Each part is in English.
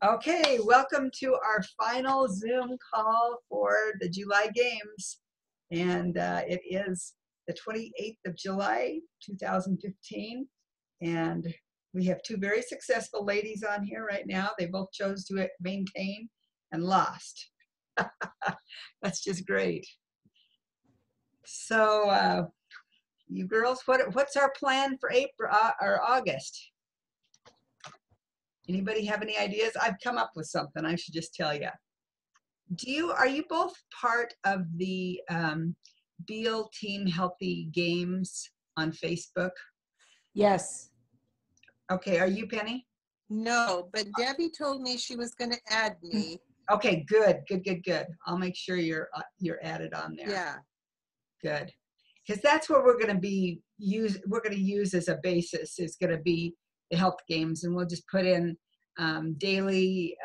Okay, welcome to our final Zoom call for the July games. And it is the 28th of July, 2015. And we have two very successful ladies on here right now. They both chose to maintain and lost. That's just great. So you girls, what's our plan for April or August? Anybody have any ideas? I've come up with something. I should just tell you. Are you both part of the Beal Team Healthy Games on Facebook? Yes. Okay, are you, Penny? No, but Debbie told me she was going to add me. Okay, good. I'll make sure you're added on there. Yeah. Good. Because that's what we're going to use as a basis. Is going to be the health games, and we'll just put in daily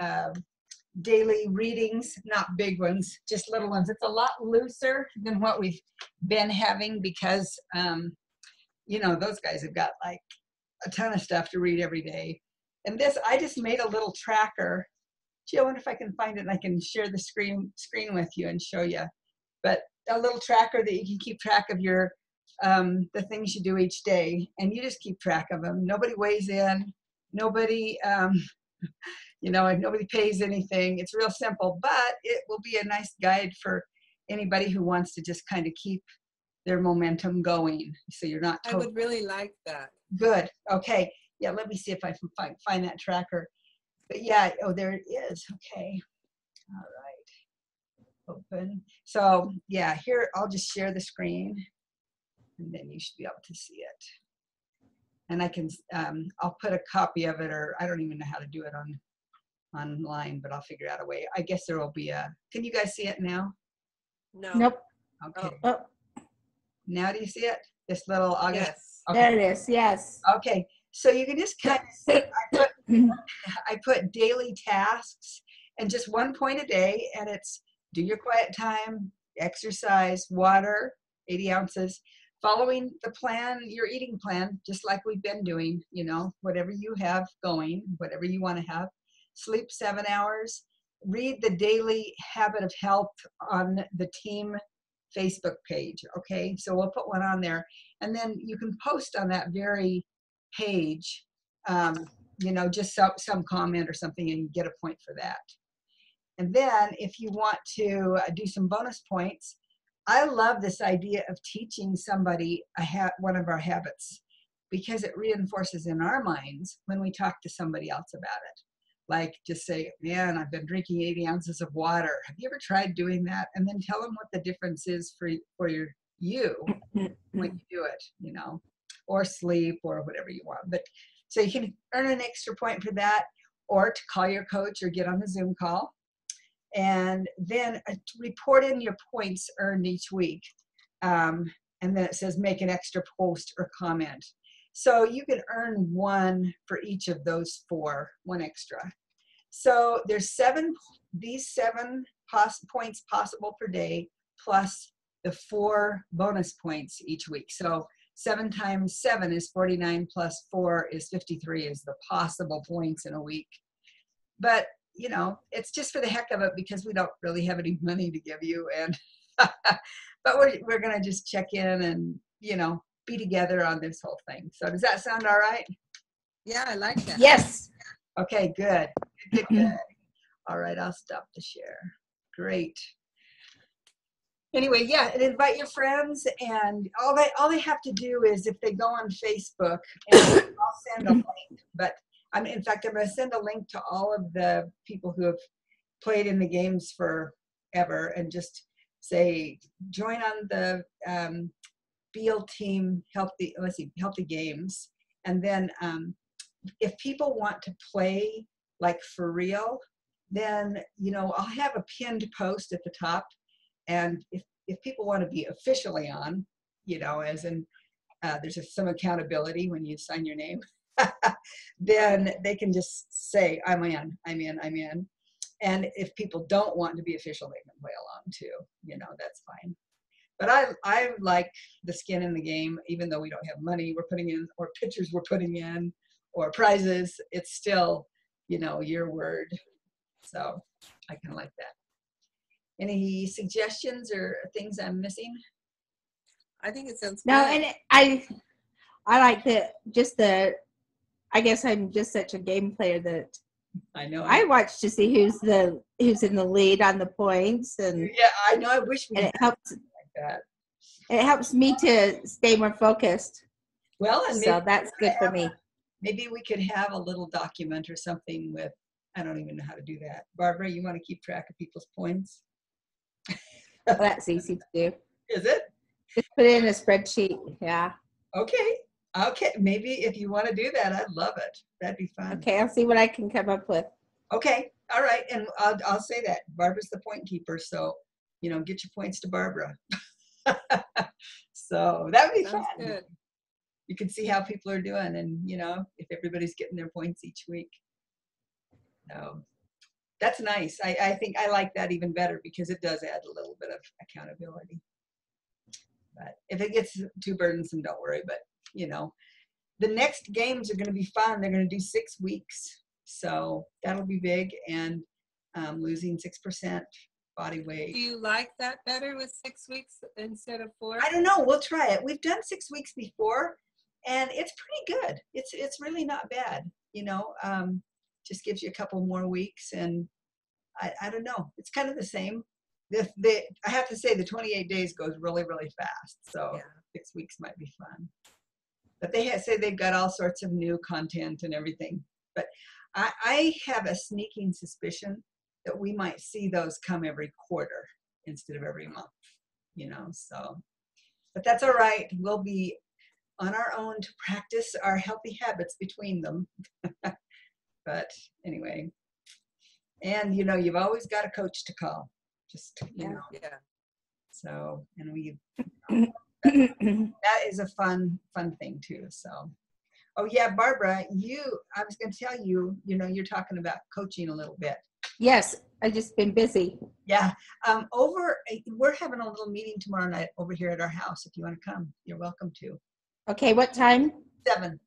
readings, not big ones, just little ones. It's a lot looser than what we've been having because those guys have got like a ton of stuff to read every day. And this, I just made a little tracker. Gee, I wonder if I can find it and I can share the screen with you and show you. But a little tracker that you can keep track of your the things you do each day, and you just keep track of them. Nobody weighs in, nobody nobody pays anything. It's real simple, but it will be a nice guide for anybody who wants to just kind of keep their momentum going. So you're not I would really like that. Good. Okay. Yeah, let me see if I can find that tracker. But yeah, oh, there it is. Okay. All right. Open. So yeah, here, I'll just share the screen and then you should be able to see it. And I can, I'll put a copy of it, or I don't even know how to do it online, but I'll figure out a way. I guess there will be can you guys see it now? No. Nope. Okay. Oh. Now do you see it? This little August? Yes. Okay. There it is. Yes. Okay. So you can just kind of see, I put daily tasks and just 1 point a day, and it's do your quiet time, exercise, water, 80 ounces, following the plan, your eating plan, just like we've been doing, whatever you have going, whatever you want to have, sleep 7 hours, read the daily habit of health on the team Facebook page. Okay. So we'll put one on there, and then you can post on that very page, just some comment or something, and you get a point for that. And then if you want to do some bonus points, I love this idea of teaching somebody one of our habits, because it reinforces in our minds when we talk to somebody else about it. Like just say, man, I've been drinking 80 ounces of water. Have you ever tried doing that? And then tell them what the difference is for you when you do it, or sleep or whatever you want. But so you can earn an extra point for that, or to call your coach or get on the Zoom call. And then report in your points earned each week. And then it says make an extra post or comment. So you can earn one for each of those four, one extra. So there's these seven points possible per day, plus the 4 bonus points each week. So 7 times 7 is 49, plus 4 is 53 is the possible points in a week. But it's just for the heck of it, because we don't really have any money to give you, and but we're gonna just check in and be together on this whole thing. So does that sound all right? Yeah, I like that. Yes. Okay, good. All right, I'll stop the share. Great. Anyway, yeah, and invite your friends, and all they have to do is, if they go on Facebook, and I'll send a link, but in fact, I'm going to send a link to all of the people who have played in the games forever, and just say, join on the Beal Team Healthy Games. And then if people want to play like for real, then, I'll have a pinned post at the top. And if people want to be officially on, as in there's some accountability when you sign your name, then they can just say, I'm in. And if people don't want to be official, they can play along too. That's fine. But I like the skin in the game, even though we don't have money we're putting in, or pictures we're putting in, or prizes. It's still your word. So I kind of like that. Any suggestions or things I'm missing? I think it sounds No, good. and I like I guess I'm just such a game player that I know. I watch to see who's in the lead on the points, and Yeah, I know. I wish we and had something like that. it helps me to stay more focused. Well, and So that's good for me. maybe we could have a little document or something with, I don't even know how to do that. Barbara, you want to keep track of people's points? Well, that's easy to do. Is it? Just put it in a spreadsheet. Yeah. Okay. Okay. Maybe if you want to do that, I'd love it. That'd be fun. Okay, I'll see what I can come up with. Okay. All right. And I'll say that Barbara's the point keeper. So, get your points to Barbara. So that would be Sounds fun. good. You can see how people are doing and, if everybody's getting their points each week. So that's nice. I think I like that even better because it does add a little bit of accountability. But if it gets too burdensome, don't worry. But, the next games are going to be fun. They're going to do 6 weeks. So that'll be big. And losing 6% body weight. Do you like that better with 6 weeks instead of 4? I don't know. We'll try it. We've done 6 weeks before, and it's pretty good. It's really not bad. Just gives you a couple more weeks, and I don't know. It's kind of the same. I have to say the 28 days goes really, really fast. So Yeah. 6 weeks might be fun. But they say they've got all sorts of new content and everything. But I have a sneaking suspicion that we might see those come every quarter instead of every month. So, but that's all right. We'll be on our own to practice our healthy habits between them. But anyway, and you've always got a coach to call. Just Yeah. So, and that is a fun thing too. So, oh yeah, Barbara, I was going to tell you, you're talking about coaching a little bit. Yes, I've just been busy. Yeah. We're having a little meeting tomorrow night over here at our house. If you want to come, you're welcome to. Okay, what time? 7.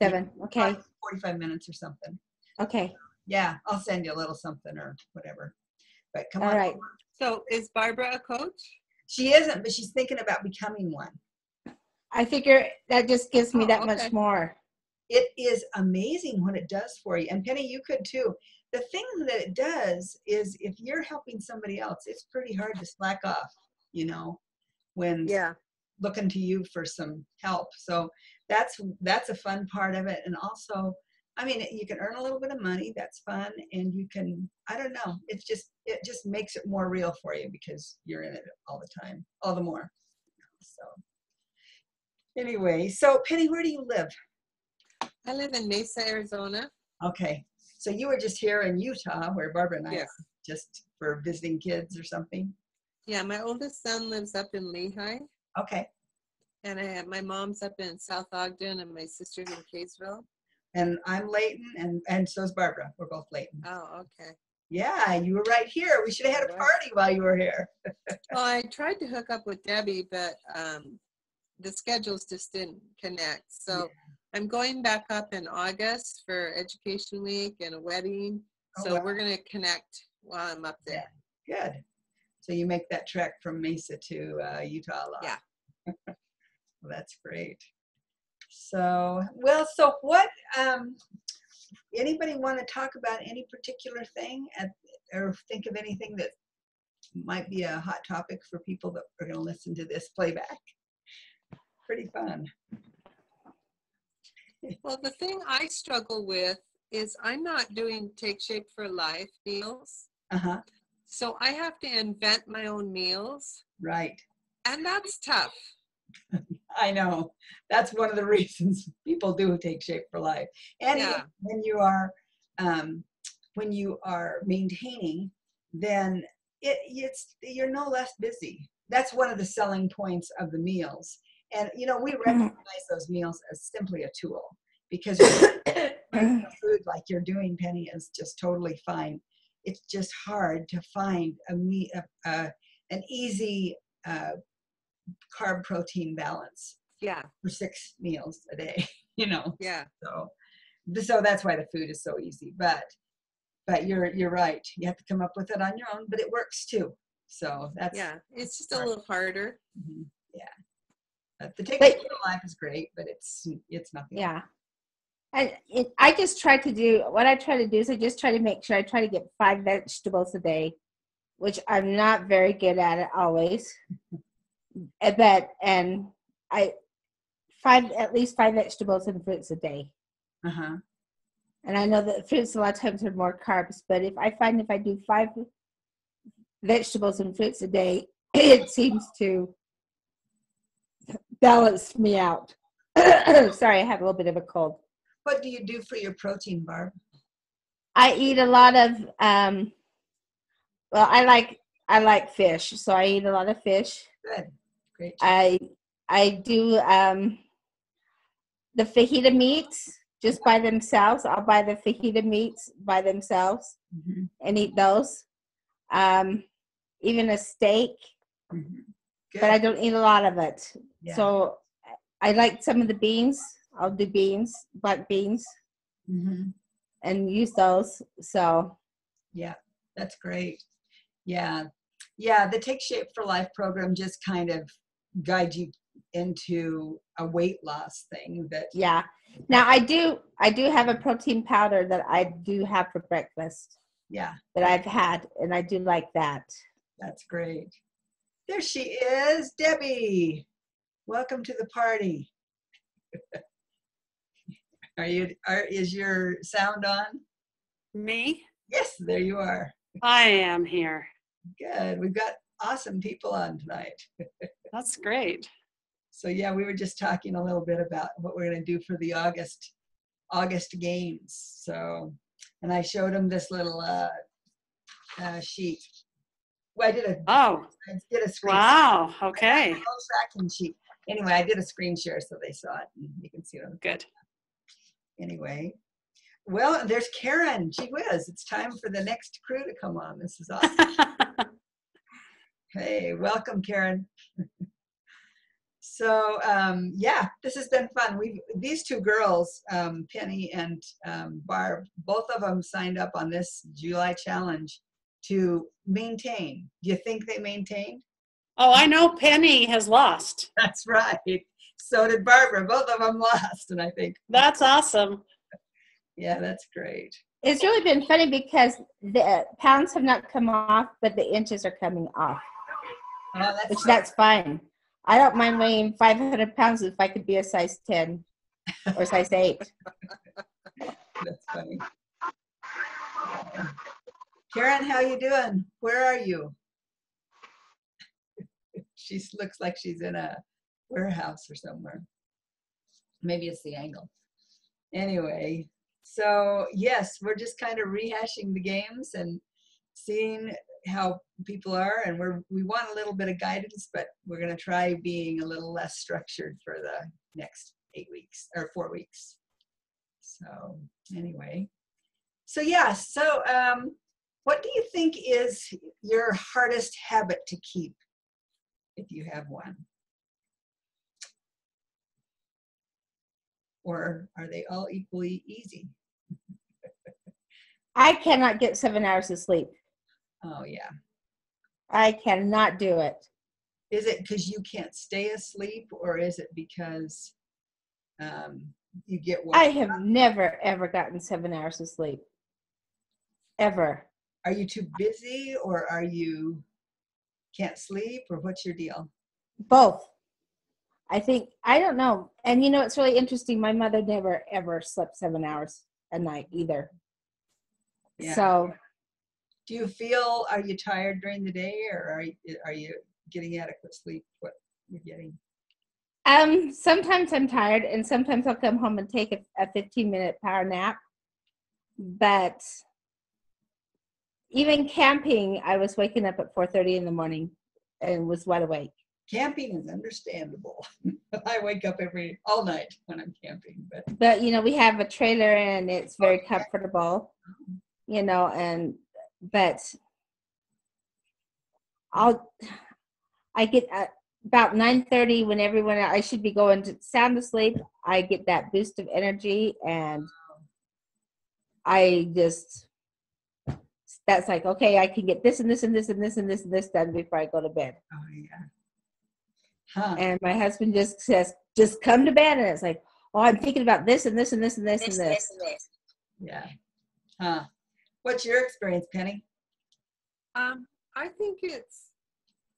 7. Okay. 45 minutes or something. Okay. Yeah, I'll send you a little something or whatever. But come All on. right. So is Barbara a coach? She isn't, but she's thinking about becoming one. I figure that just gives me that okay. much more. It is amazing what it does for you. And Penny, you could too. The thing that it does is if you're helping somebody else, it's pretty hard to slack off, when looking to you for some help. So that's a fun part of it. And also, you can earn a little bit of money. That's fun. And you can, I don't know, it just makes it more real for you because you're in it all the time, all the more. So anyway, so Penny, where do you live? I live in Mesa, Arizona. Okay. So you were just here in Utah where Barbara and I Yes. are, just for visiting kids or something? Yeah, my oldest son lives up in Lehigh, Okay. and my mom's up in South Ogden, and my sister's in Kaysville. And I'm Layton, and so is Barbara. We're both Layton. Oh, okay. Yeah, you were right here. We should have had a party while you were here. Well, I tried to hook up with Debbie, but the schedules just didn't connect. So I'm going back up in August for Education Week and a wedding. Oh, So wow. we're going to connect while I'm up there. Yeah, good. So you make that trek from Mesa to Utah a lot. Yeah. Well, that's great. So what, anybody want to talk about any particular thing or think of anything that might be a hot topic for people that are going to listen to this playback? Pretty fun. Well, the thing I struggle with is I'm not doing Take Shape for Life meals. Uh-huh. So I have to invent my own meals. Right. And that's tough. I know. That's one of the reasons people do Take Shape for Life. And when you are maintaining, then you're no less busy. That's one of the selling points of the meals. And we recognize those meals as simply a tool because food like you're doing, Penny, is just totally fine. It's just hard to find an easy carb protein balance. Yeah. For 6 meals a day, Yeah. So that's why the food is so easy. But but you're right. You have to come up with it on your own, but it works too. So that's Yeah, it's just a little harder. mhm, yeah. But the Take But- Shape for Life is great, but it's nothing. Yeah. I just try to do what I try to do is I just try to make sure I try to get 5 vegetables a day, which I'm not very good at it always. And I at least 5 vegetables and fruits a day. Uh-huh. And I know that fruits a lot of times are more carbs, but if I do 5 vegetables and fruits a day, it seems to balance me out. Sorry, I have a little bit of a cold. What do you do for your protein, Barb? I eat a lot of well, I like fish, so I eat a lot of fish. Good. Great. I do the fajita meats just by themselves. I'll buy the fajita meats by themselves Mhm, and eat those. Even a steak, mhm. but I Good. don't eat a lot of it. Yeah. So I like some of the beans. I'll do beans, black beans, Mhm. and use those. So Yeah, that's great. Yeah. Yeah, the Take Shape for Life program just kind of guides you into a weight loss thing that yeah. Now I do have a protein powder that I do have for breakfast yeah, that I've had, and I do like that. that's great. There she is, Debbie. Welcome to the party. Is your sound on? Me? Yes, there you are. I am here. Good. We've got awesome people on tonight. That's great. So yeah, we were just talking a little bit about what we're going to do for the August games. So, and I showed them this little sheet. Well, I Oh, did a screen. wow. I Okay. got a little tracking sheet. Anyway, I did a screen share so they saw it, and you can see it. Good. Anyway, well, there's Karen. Gee whiz, it's time for the next crew to come on. This is awesome. Hey, welcome, Karen. So yeah, this has been fun. These two girls, Penny and Barb, both of them signed up on this July challenge to maintain. Do you think they maintained? Oh, I know Penny has lost. That's right. So did Barbara. Both of them lost, and I think, That's awesome. yeah, that's great. It's really been funny because the pounds have not come off, but the inches are coming off, Oh, which that's fine. I don't mind weighing 500 pounds if I could be a size 10 or size 8. That's funny. Karen, how you doing? Where are you? She looks like she's in a warehouse or somewhere. Maybe it's the angle. Anyway, so yes, we're just kind of rehashing the games and seeing how people are, and we want a little bit of guidance, but we're going to try being a little less structured for the next 8 weeks or 4 weeks. So anyway, so yeah, so what do you think is your hardest habit to keep, if you have one? Or are they all equally easy? I cannot get 7 hours of sleep. Oh yeah. I cannot do it. Is it because you can't stay asleep, or is it because you get I woken have up? never, ever gotten 7 hours of sleep. Ever. Are you too busy, or are you can't sleep, or what's your deal? Both. I don't know. And you know, it's really interesting. My mother never, ever slept 7 hours a night either. Yeah. So Do you feel, are you tired during the day, or are you getting adequate sleep? What you're getting? sometimes I'm tired, and sometimes I'll come home and take a 15-minute power nap. But even camping, I was waking up at 4:30 in the morning and was wide awake. Camping is understandable. I wake up all night when I'm camping, but But you know, we have a trailer and it's very comfortable. You know, but I get about 9:30 when I should be going to sound asleep. I get that boost of energy, and I just that's like, okay, I can get this and this and this and this and this and this done before I go to bed. Oh, yeah. Huh. And my husband just says, just come to bed. And it's like, oh, I'm thinking about this and this and this and this and this. Yeah. Huh. What's your experience, Penny? I think it's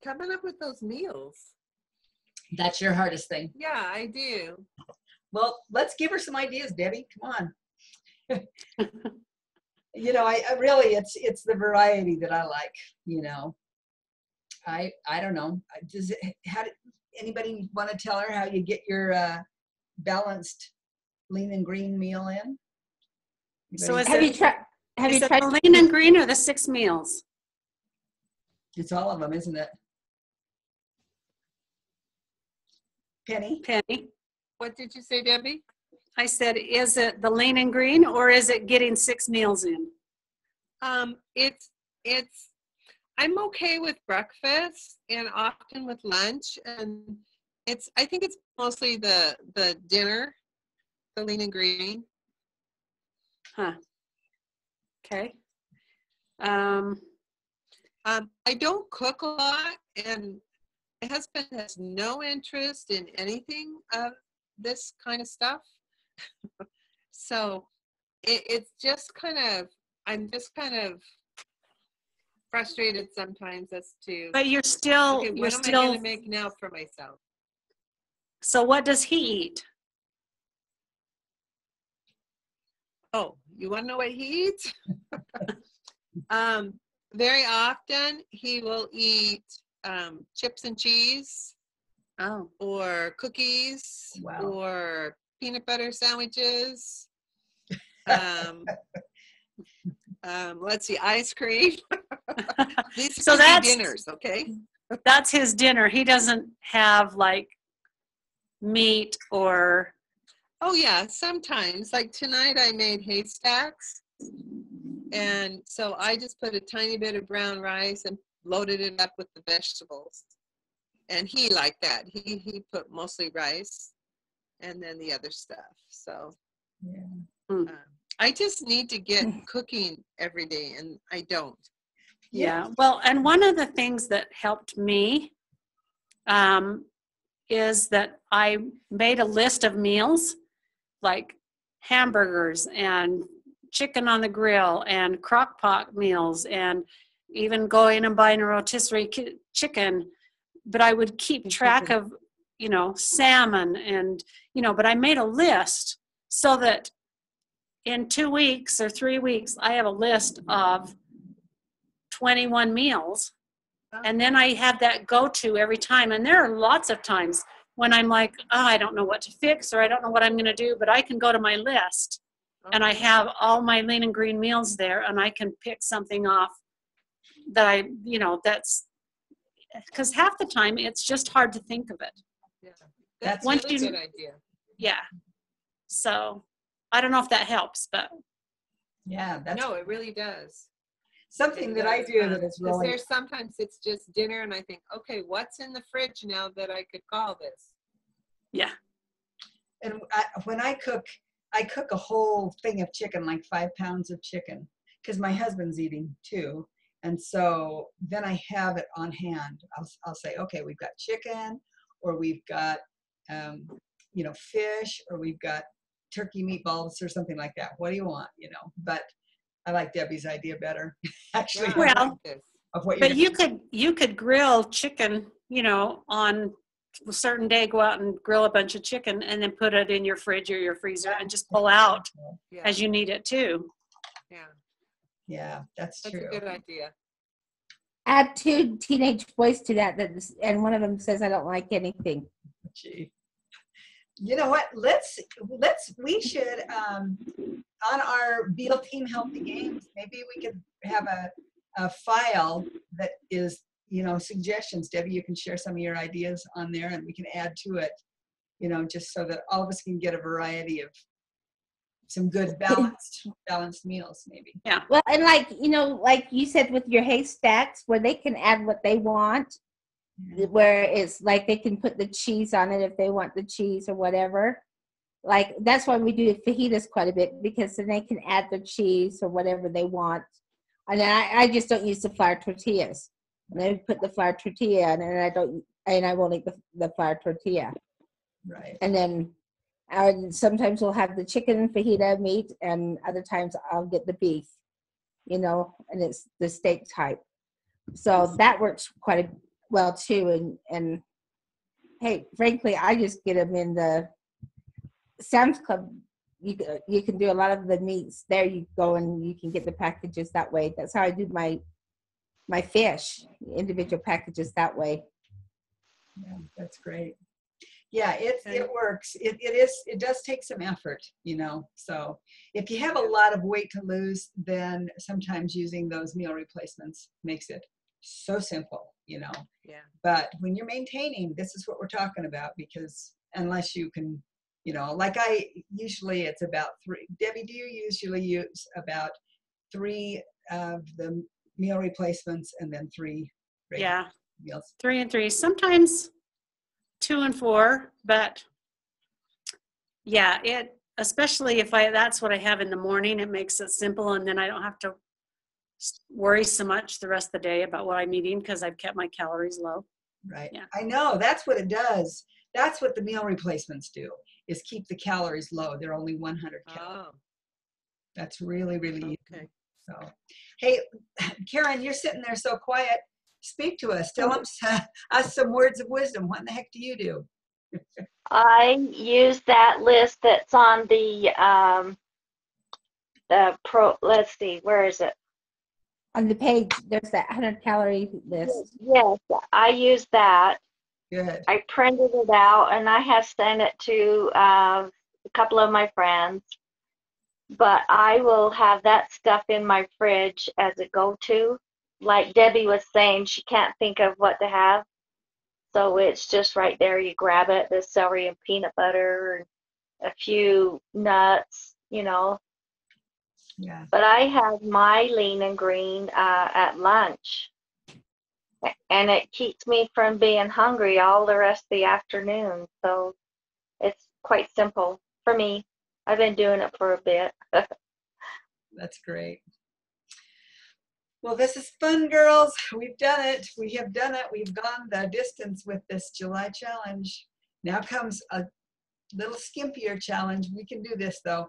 coming up with those meals. That's your hardest thing. Yeah, I do. Well, let's give her some ideas, Debbie. Come on. You know, I really, it's the variety that I like, you know. I don't know. Anybody want to tell her how you get your balanced lean and green meal in? So is Have it, you tried? Have is you it tried? the lean and green or the 6 meals? It's all of them, isn't it? Penny? Penny? What did you say, Debbie? I said, is it the lean and green or is it getting 6 meals in? It's I'm okay with breakfast and often with lunch, and I think it's mostly the dinner, the lean and green. Huh. Okay. I don't cook a lot, and my husband has no interest in anything of this kind of stuff. So it's just kind of, I'm just kind of frustrated sometimes as to, But you're still, okay, you're what am I going still, to make now for myself? so what does he eat? Oh, you want to know what he eats? Very often he will eat chips and cheese Oh, or cookies Wow. or peanut butter sandwiches. Let's see, ice cream. These So could be that's- dinners, okay? that's his dinner. He doesn't have like meat or, Oh yeah, sometimes. Like tonight I made haystacks. And so I just put a tiny bit of brown rice and loaded it up with the vegetables. And he liked that. He put mostly rice and then the other stuff. So Yeah. I just need to get cooking every day, and I don't. yeah. Well, and one of the things that helped me is that I made a list of meals like hamburgers and chicken on the grill and crock pot meals and even going and buying a rotisserie chicken. But I would keep track of, you know, salmon and, you know, but I made a list so that in 2 weeks or 3 weeks, I have a list of 21 meals. And then I have that go-to every time. And there are lots of times when I'm like, oh, I don't know what to fix or I don't know what I'm going to do, but I can go to my list and I have all my lean and green meals there and I can pick something off that I, you know, that's, because half the time it's just hard to think of it. Yeah, that's Once really you- good idea. Yeah. So I don't know if that helps, but Yeah, that's No, it really does. something that I do that is Because really, there's sometimes it's just dinner, and I think, okay, what's in the fridge now that I could call this? yeah. and when I cook a whole thing of chicken, like 5 pounds of chicken, because my husband's eating too. And so then I have it on hand. I'll say, okay, we've got chicken, or we've got, you know, fish, or we've got turkey meatballs or something like that. What do you want? You know, but I like Debbie's idea better, actually, Yeah, I like Well, this. of what you're But you could grill chicken, you know, on a certain day, go out and grill a bunch of chicken and then put it in your fridge or your freezer and just pull out Yeah, as you need it too. yeah, Yeah, that's that's true. a good idea. Add 2 teenage boys to that, and one of them says, I don't like anything. Gee. You know what? We should, on our Beal Team Healthy Games, maybe we could have a file that is, you know, suggestions. Debbie, you can share some of your ideas on there and we can add to it, you know, just so that all of us can get a variety of some good balanced meals, maybe. Well, and like, you know, like you said with your haystacks, where they can add what they want, where it's like they can put the cheese on it if they want the cheese or whatever. Like that's why we do fajitas quite a bit, because then they can add the cheese or whatever they want. And then I just don't use the flour tortillas. And I put the flour tortilla in, and I won't eat the flour tortilla. Right. And then sometimes we'll have the chicken fajita meat, and other times I'll get the beef, and it's the steak type. So that works quite well too. And hey, frankly, I just get them in the Sam's Club. You can do a lot of the meats there. You go and you can get the packages that way. That's how I do my fish, individual packages that way. Yeah, that's great. Yeah, it works. It does take some effort, So if you have a lot of weight to lose, then sometimes using those meal replacements makes it so simple, Yeah. But when you're maintaining, this is what we're talking about, because unless you can, like usually it's about 3. Debbie, do you usually use about 3 of the meal replacements and then 3 regular meals? 3 and 3. Sometimes 2 and 4, but yeah, especially if that's what I have in the morning, it makes it simple, and then I don't have to worry so much the rest of the day about what I'm eating because I've kept my calories low. Right. Yeah. I know, that's what it does. That's what the meal replacements do, is keep the calories low. They're only 100 calories. Oh, That's really, really easy. okay. So, hey, Karen, you're sitting there so quiet. Speak to us. Tell us some words of wisdom. What in the heck do you do? I use that list that's on let's see, where is it? On the page, there's that 100-calorie list. Yes, I use that. Good. I printed it out and I have sent it to a couple of my friends. But I will have that stuff in my fridge as a go-to. Like Debbie was saying, she can't think of what to have. So it's just right there. You grab it, the celery and peanut butter, and a few nuts, Yeah. But I have my lean and green at lunch. And it keeps me from being hungry all the rest of the afternoon. So it's quite simple for me. I've been doing it for a bit. That's great. Well, this is fun, girls. We've done it. We have done it. We've gone the distance with this July challenge. Now comes a little skimpier challenge. We can do this, though.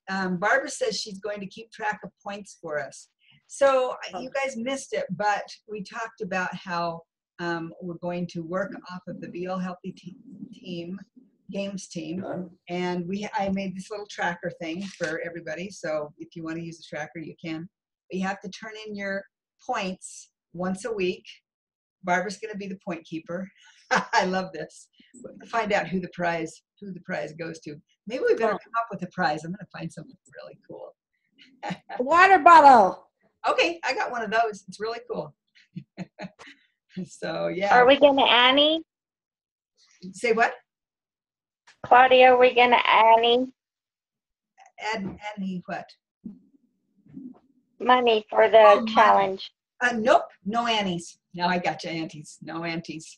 Barbara says she's going to keep track of points for us. So you guys missed it, but we talked about how we're going to work off of the Beal Healthy Games team, and I made this little tracker thing for everybody. So if you want to use a tracker, you can. But you have to turn in your points once a week. Barbara's going to be the point keeper. I love this. We're going to find out who the prize goes to. Maybe we better come up with a prize. I'm going to find something really cool. A water bottle. Okay, I got one of those. It's really cool. So yeah. Are we going to Annie? Say what? Claudia, are we going to Annie? Annie what? Money for the challenge. Nope, no Annies. No, I got you, aunties. No aunties.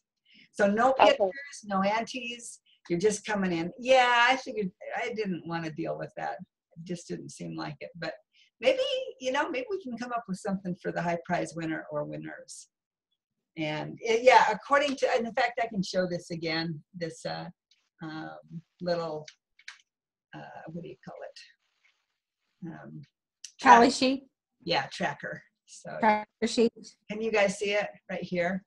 So no pictures, no aunties. You're just coming in. Yeah, I figured I didn't want to deal with that. It just didn't seem like it. But maybe, maybe we can come up with something for the high prize winner or winners. And yeah, according to, and in fact, I can show this again, this little, what do you call it? Tally sheet. Yeah, tracker. So Tracker sheet. can you guys see it right here?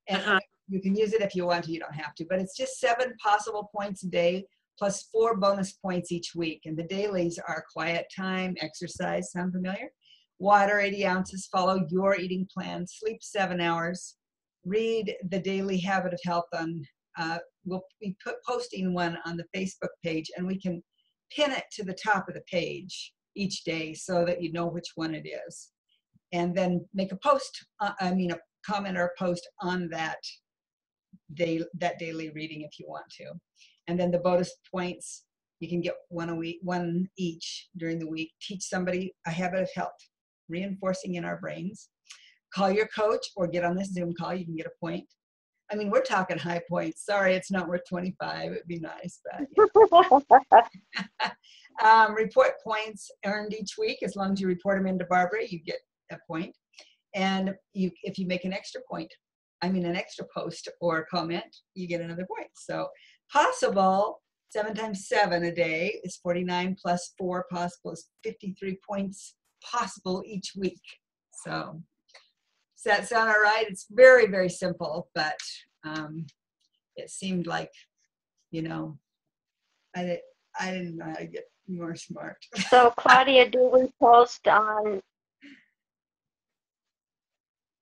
And you can use it if you want to, you don't have to, but it's just 7 possible points a day plus 4 bonus points each week. And the dailies are quiet time, exercise, sound familiar? Water 80 ounces, follow your eating plan, sleep 7 hours, read the Daily Habit of Health on, we'll be posting one on the Facebook page, and we can pin it to the top of the page each day so that you know which one it is. And then make a post, a comment or a post on that daily reading if you want to. And then the bonus points, you can get one each during the week. Teach somebody a habit of health, reinforcing in our brains. Call your coach or get on this Zoom call, you can get a point. I mean, we're talking high points. Sorry, it's not worth 25. It'd be nice, but yeah. Report points earned each week. As long as you report them into Barbara, you get a point. And if you make an extra point, an extra post or comment, you get another point. So possible, 7 times 7 a day is 49 plus 4 possible is 53 points possible each week. So does that sound all right? It's very, very simple, but it seemed like, I didn't know how to get more smart. So Claudia, do we post on,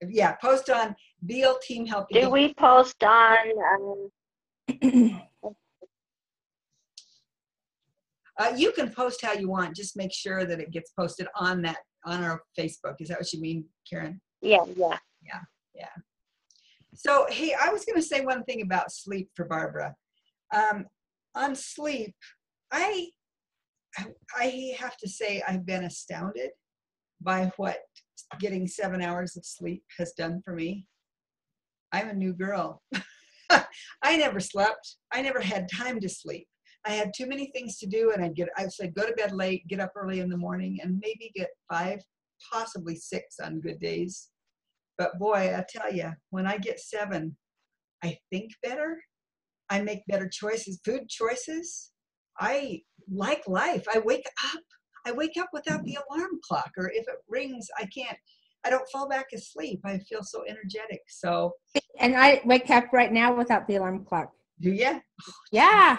Yeah, post on Beal Team Healthy do Games. we post on, You can post how you want. Just make sure that it gets posted on our Facebook. Is that what you mean, Karen? yeah. Yeah. So, hey, I was going to say one thing about sleep for Barbara. On sleep, I have to say I've been astounded by what getting 7 hours of sleep has done for me. I'm a new girl. I never slept. I never had time to sleep. I had too many things to do, and I said go to bed late, get up early in the morning, and maybe get 5, possibly 6 on good days. But boy, I tell you, when I get 7, I think better. I make better choices, food choices. I like life. I wake up without the alarm clock, or if it rings, I don't fall back asleep. I feel so energetic. So, And I wake up right now without the alarm clock. do you? Yeah.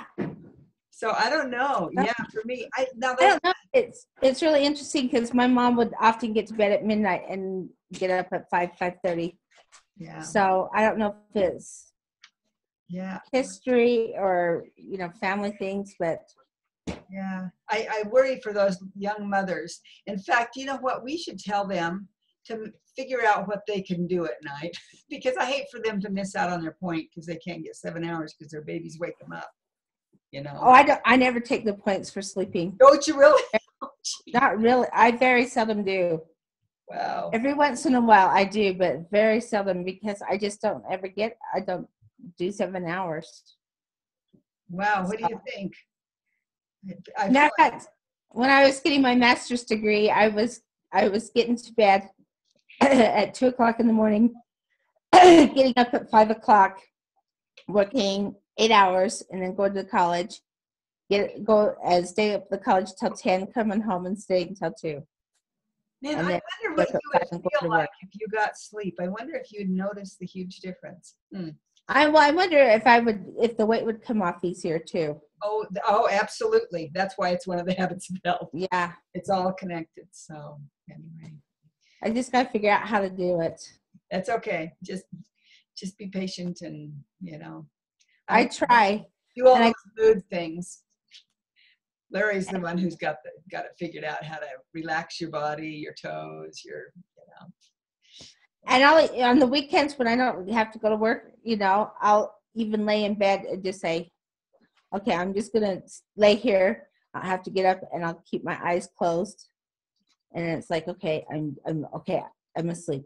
So I don't know. Yeah, for me, I don't know. It's really interesting because my mom would often get to bed at midnight and get up at 5:30. Yeah. So I don't know if it's history or family things, but yeah, I worry for those young mothers. In fact, you know what? We should tell them to figure out what they can do at night, because I hate for them to miss out on their point because they can't get 7 hours because their babies wake them up. Oh, I never take the points for sleeping. Don't you really? Not really. I very seldom do. Wow. Every once in a while I do, but very seldom because I just don't I don't do 7 hours. Wow. What do you think? When I was getting my master's degree, I was getting to bed at 2:00 in the morning, getting up at 5:00, working 8 hours, and then going to college. Stay up at the college till 10, coming home and staying until 2. Man, and I then wonder what you would and go to feel work. like if you got sleep. I wonder if you'd notice the huge difference. I wonder if the weight would come off easier too. Oh, absolutely. That's why it's one of the habits of health. Yeah. It's all connected. So anyway. I just got to figure out how to do it. That's okay. Just be patient and, I try. Do all those food things. Larry's the one who's got it figured out, how to relax your body, your toes, And on the weekends when I don't have to go to work, I'll even lay in bed and just say, okay, I'm just gonna lay here. I'll have to get up and I'll keep my eyes closed. And it's like, okay, I'm okay. I'm asleep.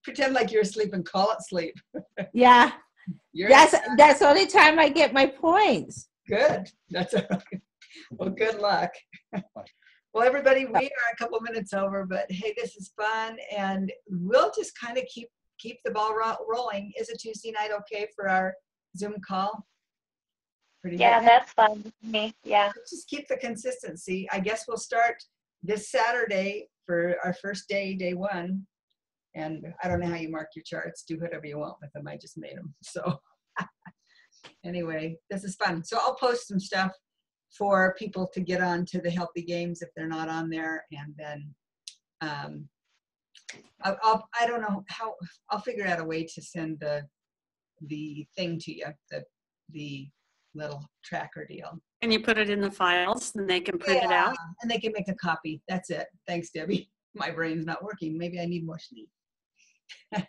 Pretend like you're asleep and call it sleep. Yeah. That's the only time I get my points. Good. That's well, good luck. Well, everybody, we are a couple minutes over, but hey, this is fun, and we'll just kind of keep the ball rolling. Is a Tuesday night okay for our Zoom call? Pretty good. That's fine with me. Yeah. Let's just keep the consistency. I guess we'll start this Saturday for our first day 1. And I don't know how you mark your charts. Do whatever you want with them. I just made them. So anyway, this is fun. So I'll post some stuff for people to get on to the Healthy Games if they're not on there. And then I don't know how, I'll figure out a way to send the thing to you, the little tracker deal. And you put it in the files and they can print it out? And they can make a copy. That's it. Thanks, Debbie. My brain's not working. Maybe I need more sleep. You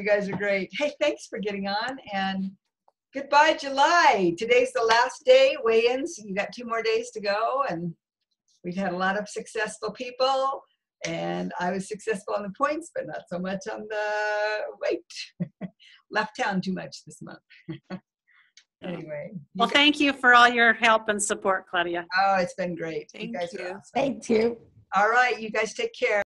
guys are great. Hey, thanks for getting on, and goodbye, July. Today's the last day, weigh-ins. You got 2 more days to go, and we've had a lot of successful people, and I was successful on the points, but not so much on the weight. Left town too much this month. Anyway. Well, thank you for all your help and support, Claudia. Oh, it's been great. You Thank guys are you. awesome. Thank you. All right, you guys take care.